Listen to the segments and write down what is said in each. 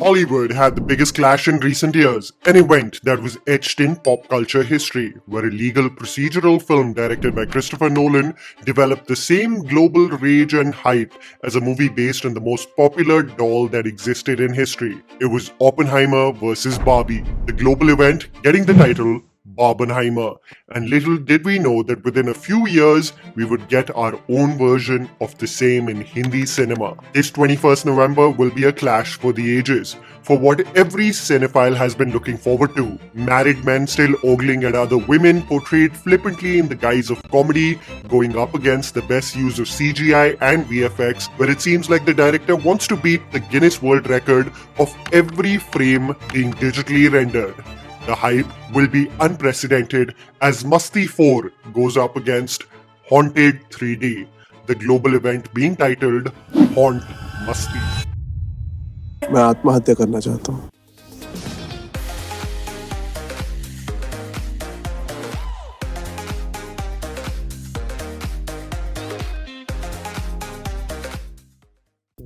Bollywood had the biggest clash in recent years, an event that was etched in pop culture history, where a legal procedural film directed by Christopher Nolan developed the same global rage and hype as a movie based on the most popular doll that existed in history. It was Oppenheimer versus Barbie, the global event getting the title Barbenheimer, and little did we know that within a few years we would get our own version of the same in Hindi cinema. This 21st November will be a clash for the ages, for what every cinephile has been looking forward to. Married men still ogling at other women portrayed flippantly in the guise of comedy, going up against the best use of CGI and VFX, where it seems like the director wants to beat the Guinness World Record of every frame being digitally rendered. The hype will be unprecedented as Masti 4 goes up against Haunted 3D, the global event being titled Haunt Masti. मैं आत्महत्या करना चाहता हूँ।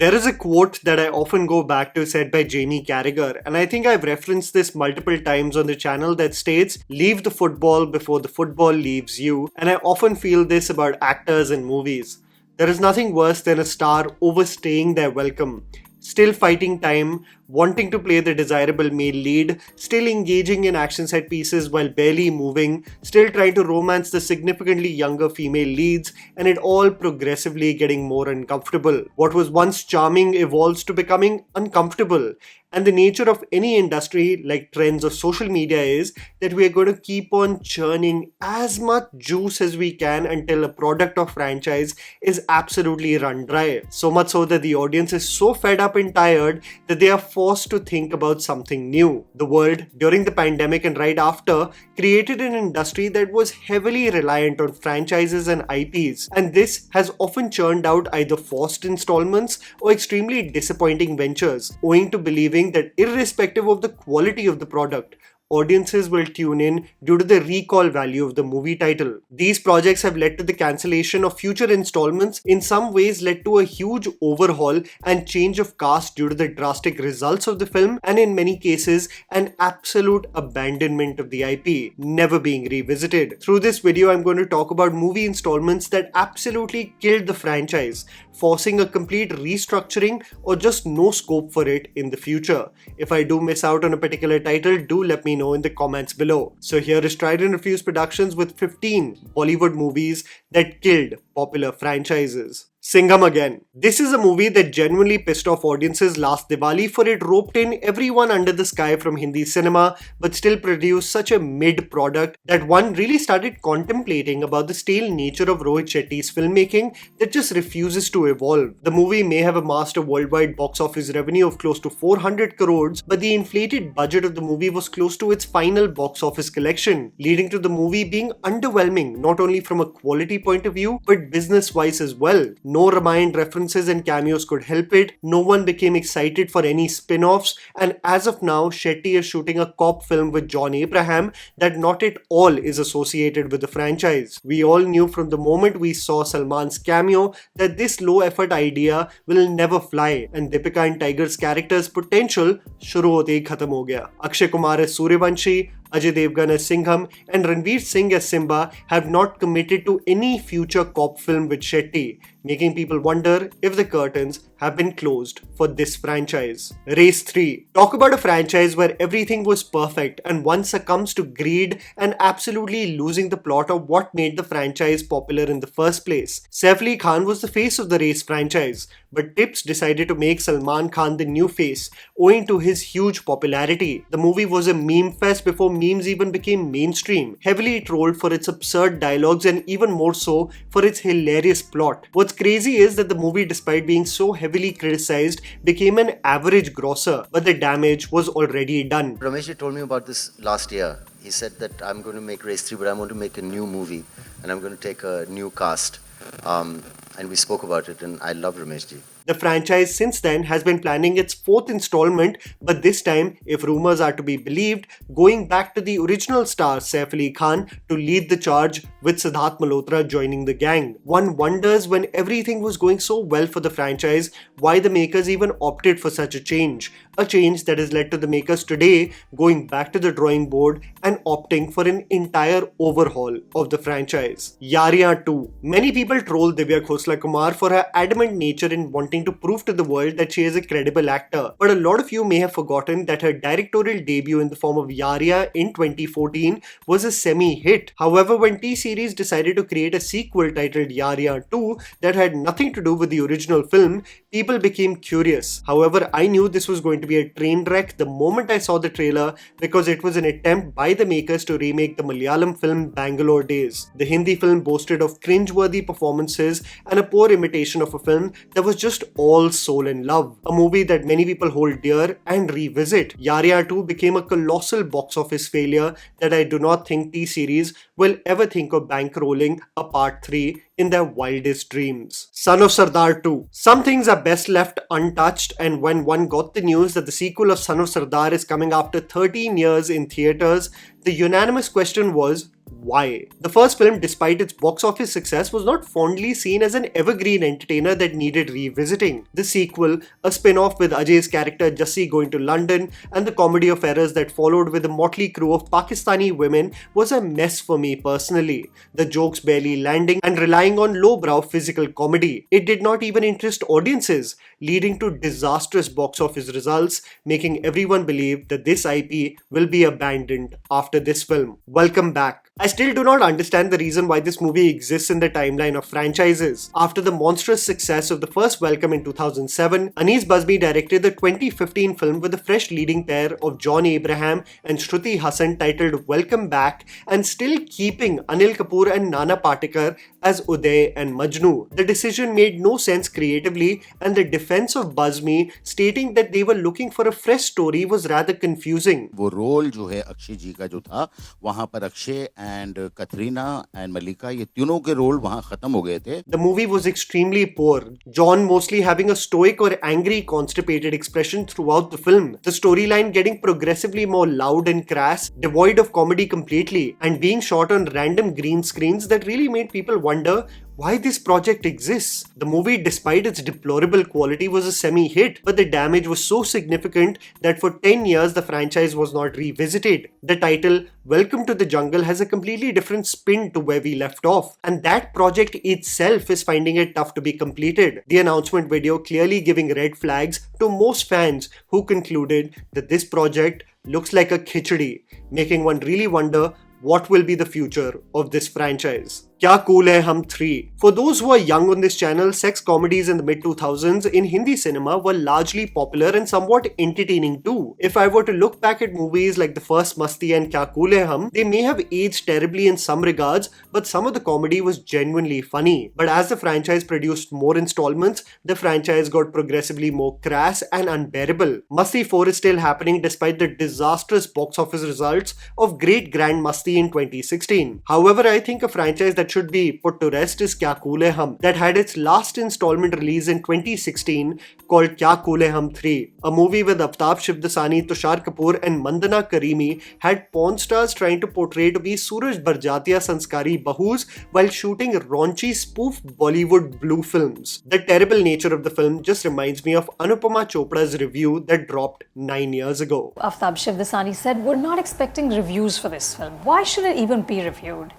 There is a quote that I often go back to said by Jamie Carragher, and I think I've referenced this multiple times on the channel, that states, "Leave the football before the football leaves you." And I often feel this about actors in movies. There is nothing worse than a star overstaying their welcome, still fighting time, wanting to play the desirable male lead, still engaging in action set pieces while barely moving, still trying to romance the significantly younger female leads, and it all progressively getting more uncomfortable. What was once charming evolves to becoming uncomfortable. And the nature of any industry, like trends or social media, is that we are going to keep on churning as much juice as we can until a product or franchise is absolutely run dry. So much so that the audience is so fed up and tired that they are forced to think about something new. The world, during the pandemic and right after, created an industry that was heavily reliant on franchises and IPs. And this has often churned out either forced installments or extremely disappointing ventures, owing to believing that irrespective of the quality of the product, audiences will tune in due to the recall value of the movie title. These projects have led to the cancellation of future installments, in some ways led to a huge overhaul and change of cast due to the drastic results of the film, and in many cases, an absolute abandonment of the IP, never being revisited. Through this video, I'm going to talk about movie installments that absolutely killed the franchise, forcing a complete restructuring or just no scope for it in the future. If I do miss out on a particular title, do let me know in the comments below. So here is Tried&Refused Productions with 15 Bollywood movies that killed popular franchises. Singham again. This is a movie that genuinely pissed off audiences last Diwali, for it roped in everyone under the sky from Hindi cinema but still produced such a mid product that one really started contemplating about the stale nature of Rohit Shetty's filmmaking that just refuses to evolve. The movie may have amassed a worldwide box office revenue of close to 400 crores, but the inflated budget of the movie was close to its final box office collection, leading to the movie being underwhelming not only from a quality point of view but business-wise as well. No Ramayana references and cameos could help it, no one became excited for any spin-offs, and as of now, Shetty is shooting a cop film with John Abraham that not at all is associated with the franchise. We all knew from the moment we saw Salman's cameo that this low-effort idea will never fly, and Deepika and Tiger's character's potential shuru hote hi khatam ho gaya. Akshay Kumar as Suryavanshi, Ajay Devgan as Singham, and Ranveer Singh as Simba have not committed to any future cop film with Shetty, making people wonder if the curtains have been closed for this franchise. Race 3. Talk about a franchise where everything was perfect and one succumbs to greed and absolutely losing the plot of what made the franchise popular in the first place. Saif Ali Khan was the face of the Race franchise, but Tips decided to make Salman Khan the new face, owing to his huge popularity. The movie was a meme fest before memes even became mainstream, heavily trolled for its absurd dialogues and even more so for its hilarious plot. What's crazy is that the movie, despite being so heavily criticized, became an average grosser, but the damage was already done. Ramesh told me about this last year. He said that I'm going to make Race 3, but I'm going to make a new movie and I'm going to take a new cast. And we spoke about it, and I love Ramesh ji. The franchise since then has been planning its 4th installment, but this time, if rumors are to be believed, going back to the original star Saif Ali Khan to lead the charge, with Siddharth Malhotra joining the gang. One wonders, when everything was going so well for the franchise, why the makers even opted for such a change. A change that has led to the makers today going back to the drawing board and opting for an entire overhaul of the franchise. Yaariyan 2. Many people troll Divya Khosla Kumar for her adamant nature in wanting to prove to the world that she is a credible actor, but a lot of you may have forgotten that her directorial debut in the form of Yaariyan in 2014 was a semi-hit. However, when T-Series decided to create a sequel titled Yaariyan 2 that had nothing to do with the original film, people became curious. However, I knew this was going to be a train wreck the moment I saw the trailer, because it was an attempt by the makers to remake the Malayalam film Bangalore Days. The Hindi film boasted of cringe-worthy performances and a poor imitation of a film that was just all soul and love. A movie that many people hold dear and revisit. Yaariyan 2 became a colossal box office failure that I do not think T-Series will ever think of bankrolling a part 3 in their wildest dreams. Son of Sardaar 2. Some things are best left untouched, and when one got the news that the sequel of Son of Sardaar is coming after 13 years in theatres, the unanimous question was, why? The first film, despite its box office success, was not fondly seen as an evergreen entertainer that needed revisiting. The sequel, a spin-off with Ajay's character Jassi going to London, and the comedy of errors that followed with a motley crew of Pakistani women, was a mess for me personally. The jokes barely landing and relying on lowbrow physical comedy. It did not even interest audiences, leading to disastrous box office results, making everyone believe that this IP will be abandoned after this film. Welcome back. I still do not understand the reason why this movie exists in the timeline of franchises. After the monstrous success of the first Welcome in 2007, Anees Bazmi directed the 2015 film with a fresh leading pair of John Abraham and Shruti Hassan titled Welcome Back, and still keeping Anil Kapoor and Nana Patekar as Uday and Majnu. The decision made no sense creatively, and the defense of Bazmi stating that they were looking for a fresh story was rather confusing. वो role जो है अक्षय जी का जो था, वहाँ पर Akshay and Katrina and Malika, ये तीनों के रोल वहाँ खत्म हो गए थे. The movie was extremely poor. John mostly having a stoic or angry, constipated expression throughout the film. The storyline getting progressively more loud and crass, devoid of comedy completely, and being shot on random green screens that really made people wonder why this project exists. The movie, despite its deplorable quality, was a semi-hit, but the damage was so significant that for 10 years the franchise was not revisited. The title, Welcome to the Jungle, has a completely different spin to where we left off, and that project itself is finding it tough to be completed. The announcement video clearly giving red flags to most fans, who concluded that this project looks like a khichdi, making one really wonder what will be the future of this franchise. Kya Cool Hai Hum 3. For those who are young on this channel, sex comedies in the mid-2000s in Hindi cinema were largely popular and somewhat entertaining too. If I were to look back at movies like the first Masti and Kya Cool Hai Hum, they may have aged terribly in some regards, but some of the comedy was genuinely funny. But as the franchise produced more installments, the franchise got progressively more crass and unbearable. Masti 4 is still happening despite the disastrous box office results of Great Grand Masti in 2016. However, I think a franchise that should be put to rest is Kya Cool Hai Hum, that had its last installment release in 2016 called Kya Cool Hai Hum 3. A movie with Aftab Shivdasani, Tushar Kapoor and Mandana Karimi had porn stars trying to portray to be Suraj Barjatiya Sanskari Bahus while shooting raunchy spoof Bollywood blue films. The terrible nature of the film just reminds me of Anupama Chopra's review that dropped 9 years ago. Aftab Shivdasani said, "We're not expecting reviews for this film. Why should it even be reviewed?"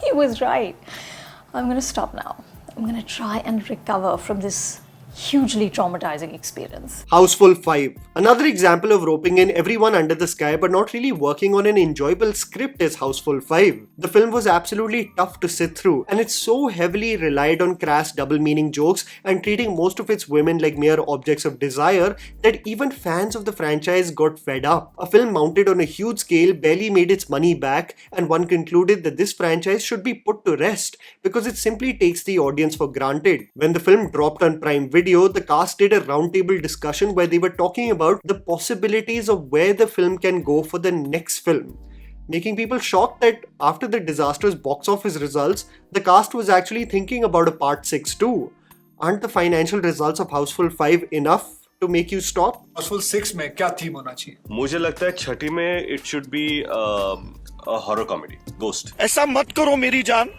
He was right. I'm going to stop now. I'm going to try and recover from this hugely traumatizing experience. Housefull 5. Another example of roping in everyone under the sky but not really working on an enjoyable script is Housefull 5. The film was absolutely tough to sit through, and it so heavily relied on crass double meaning jokes and treating most of its women like mere objects of desire that even fans of the franchise got fed up. A film mounted on a huge scale barely made its money back, and one concluded that this franchise should be put to rest because it simply takes the audience for granted. When the film dropped on Prime Video, the cast did a roundtable discussion where they were talking about the possibilities of where the film can go for the next film, making people shocked that after the disastrous box office results, the cast was actually thinking about a part 6 too. aren't the financial results of Houseful 5 enough to make you stop? Housefull 6 में क्या theme होना चाहिए? मुझे लगता है छठी में it should be a horror comedy, Ghost. ऐसा मत करो मेरी जान,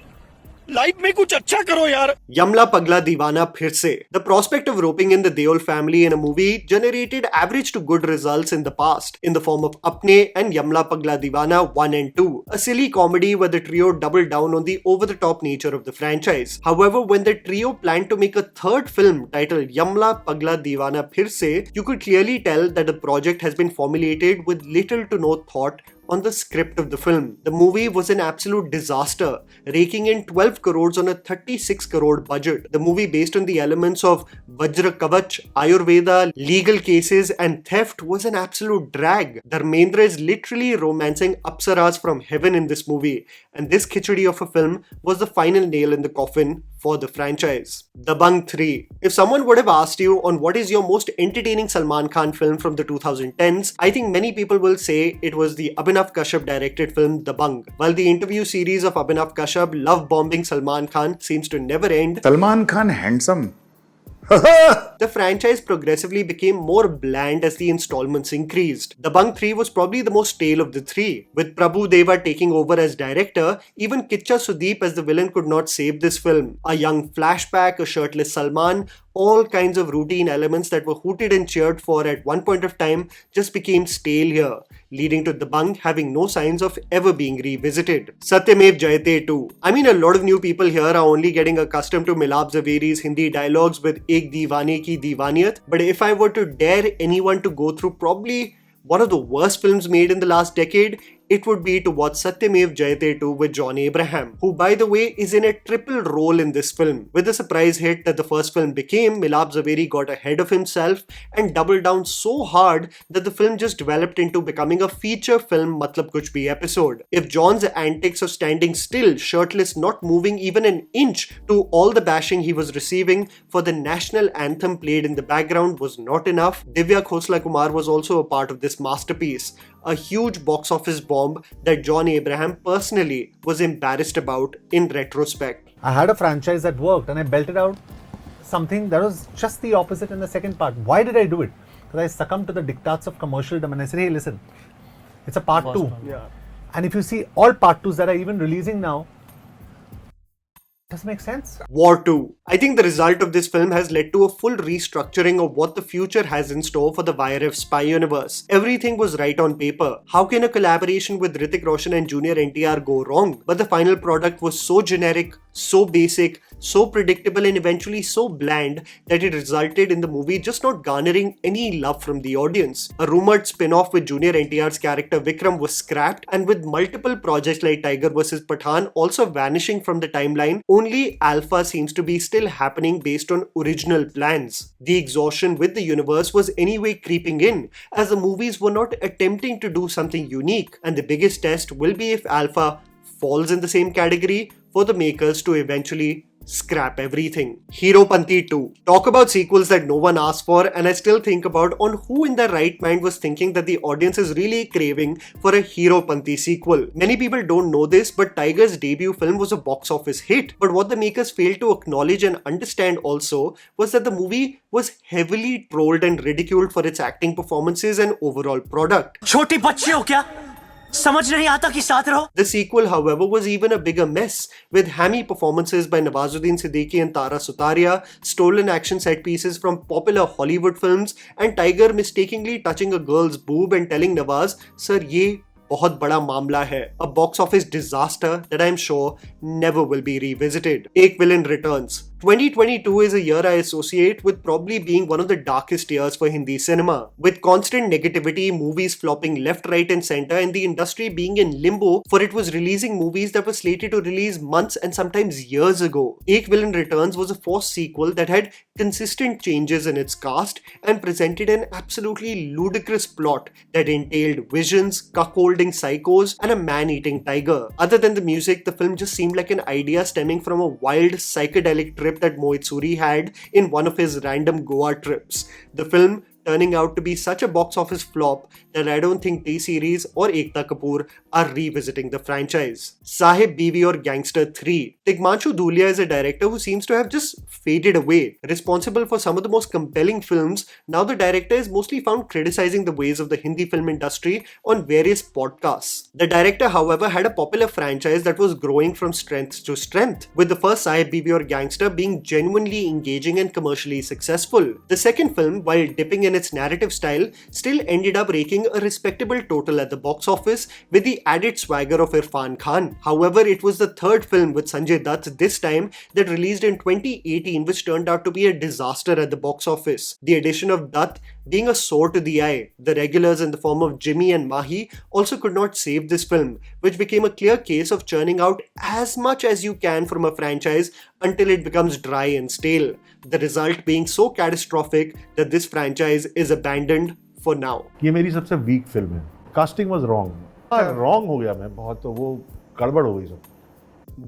लाइफ में कुछ अच्छा करो यार. Yamla Pagla Deewana फिर से. The prospect of roping in the Deol family in a movie generated average to good results in the past, in the form of Apne and Yamla Pagla Deewana 1 and 2, a silly comedy where the trio doubled down on the over-the-top nature of the franchise. However, when the trio planned to make a third film titled Yamla Pagla Deewana Phir Se, you could clearly tell that the project has been formulated with little to no thought on the script of the film. The movie was an absolute disaster, raking in 12 crores on a 36 crore budget. The movie, based on the elements of Vajra Kavach, Ayurveda, legal cases and theft, was an absolute drag. Dharmendra is literally romancing Apsaras from heaven in this movie, and this khichdi of a film was the final nail in the coffin for the franchise. Dabangg 3. If someone would have asked you on what is your most entertaining Salman Khan film from the 2010s, I think many people will say it was the Abhinav Kashyap directed film Dabangg. While the interview series of Abhinav Kashyap love bombing Salman Khan seems to never end, Salman Khan handsome. the franchise progressively became more bland as the installments increased. Dabangg 3 was probably the most stale of the three. With Prabhu Deva taking over as director, even Kicha Sudeep as the villain could not save this film. A young flashback, a shirtless Salman, all kinds of routine elements that were hooted and cheered for at one point of time just became stale here, leading to Dabangg having no signs of ever being revisited. Satyamev Jayate too. I mean, a lot of new people here are only getting accustomed to Milab Zaveri's Hindi dialogues with Ek Deewane Ki Deewaniyat, but if I were to dare anyone to go through probably one of the worst films made in the last decade, it would be to watch Satyamev Jayate 2 with John Abraham, who by the way is in a triple role in this film. With the surprise hit that the first film became, Milab Zaveri got ahead of himself and doubled down so hard that the film just developed into becoming a feature film Matlab Kuch Bhi episode. If John's antics of standing still, shirtless, not moving even an inch to all the bashing he was receiving for the national anthem played in the background was not enough, Divya Khosla Kumar was also a part of this masterpiece. A huge box office bomb that John Abraham personally was embarrassed about in retrospect. I had a franchise that worked and I belted out something that was just the opposite in the second part. Why did I do it? Because I succumbed to the diktats of commercialdom and I said, hey, listen, it's a part 2. Yeah. And if you see all part 2s that are even releasing now, does make sense. War 2. I think the result of this film has led to a full restructuring of what the future has in store for the YRF spy universe. Everything was right on paper. How can a collaboration with Hrithik Roshan and Junior NTR go wrong? But the final product was so generic, so basic, so predictable and eventually so bland that it resulted in the movie just not garnering any love from the audience. A rumored spin-off with Junior NTR's character Vikram was scrapped, and with multiple projects like Tiger vs Pathan also vanishing from the timeline, only Alpha seems to be still happening based on original plans. The exhaustion with the universe was anyway creeping in, as the movies were not attempting to do something unique, and the biggest test will be if Alpha falls in the same category for the makers to eventually scrap everything. Heropanti 2. Talk about sequels that no one asked for, and I still think about on who in their right mind was thinking that the audience is really craving for a Heropanti sequel. Many people don't know this, but Tiger's debut film was a box office hit. But what the makers failed to acknowledge and understand also was that the movie was heavily trolled and ridiculed for its acting performances and overall product. छोटी बच्चे हो क्या? समझ नहीं आता कि साथ रहो. The sequel, however, was even a bigger mess, with hammy performances by Nawazuddin Siddiqui and Tara Sutaria, stolen action set pieces from popular Hollywood films, and Tiger mistakenly touching a girl's boob and telling Nawaz, "Sir, ye बहुत बड़ा मामला है." A box office disaster that I'm sure never will be revisited. Ek Villain returns. 2022 is a year I associate with probably being one of the darkest years for Hindi cinema. With constant negativity, movies flopping left, right and center, and the industry being in limbo for it was releasing movies that were slated to release months and sometimes years ago. Ek Villain Returns was a forced sequel that had consistent changes in its cast and presented an absolutely ludicrous plot that entailed visions, cuckolding psychos, and a man-eating tiger. Other than the music, the film just seemed like an idea stemming from a wild psychedelic trip that Mohit Suri had in one of his random Goa trips. The film turning out to be such a box office flop that I don't think T-Series or Ekta Kapoor are revisiting the franchise. Saheb, Biwi or Gangster 3. Tigmanshu Dhulia is a director who seems to have just faded away. Responsible for some of the most compelling films, now the director is mostly found criticizing the ways of the Hindi film industry on various podcasts. The director, however, had a popular franchise that was growing from strength to strength, with the first Saheb, Biwi or Gangster being genuinely engaging and commercially successful. The second film, while dipping in its narrative style, still ended up raking a respectable total at the box office with the added swagger of Irfan Khan. However, it was the third film with Sanjay Dutt this time that released in 2018 which turned out to be a disaster at the box office. The addition of Dutt being a sore to the eye, the regulars in the form of Jimmy and Mahi also could not save this film, which became a clear case of churning out as much as you can from a franchise until it becomes dry and stale. The result being so catastrophic that this franchise is abandoned for now. ये मेरी सबसे week film है. Casting was wrong. Wrong हो गया मैं बहुत, तो वो गड़बड़ हो गई सब.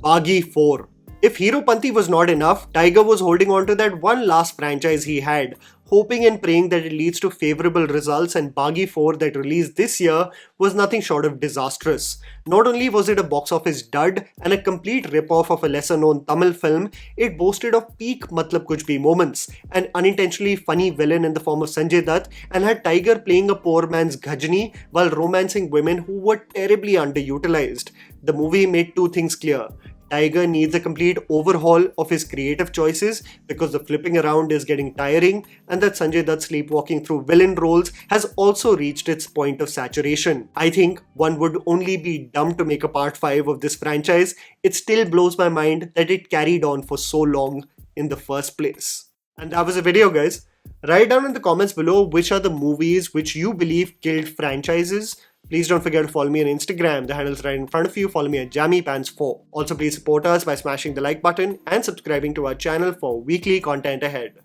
Baaghi 4. If Heropanti was not enough, Tiger was holding on to that one last franchise he had, hoping and praying that it leads to favorable results, and Baaghi 4 that released this year was nothing short of disastrous. Not only was it a box office dud and a complete rip-off of a lesser-known Tamil film, it boasted of peak Matlab Kuch Bhi moments, an unintentionally funny villain in the form of Sanjay Dutt, and had Tiger playing a poor man's Ghajni while romancing women who were terribly underutilized. The movie made two things clear. Tiger needs a complete overhaul of his creative choices because the flipping around is getting tiring, and that Sanjay Dutt sleepwalking through villain roles has also reached its point of saturation. I think one would only be dumb to make a part 5 of this franchise. It still blows my mind that it carried on for so long in the first place. And that was the video, guys. Write down in the comments below which are the movies which you believe killed franchises. Please don't forget to follow me on Instagram. The handle is right in front of you. Follow me at JammyPants4. Also, please support us by smashing the like button and subscribing to our channel for weekly content ahead.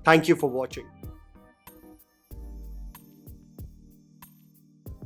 Thank you for watching.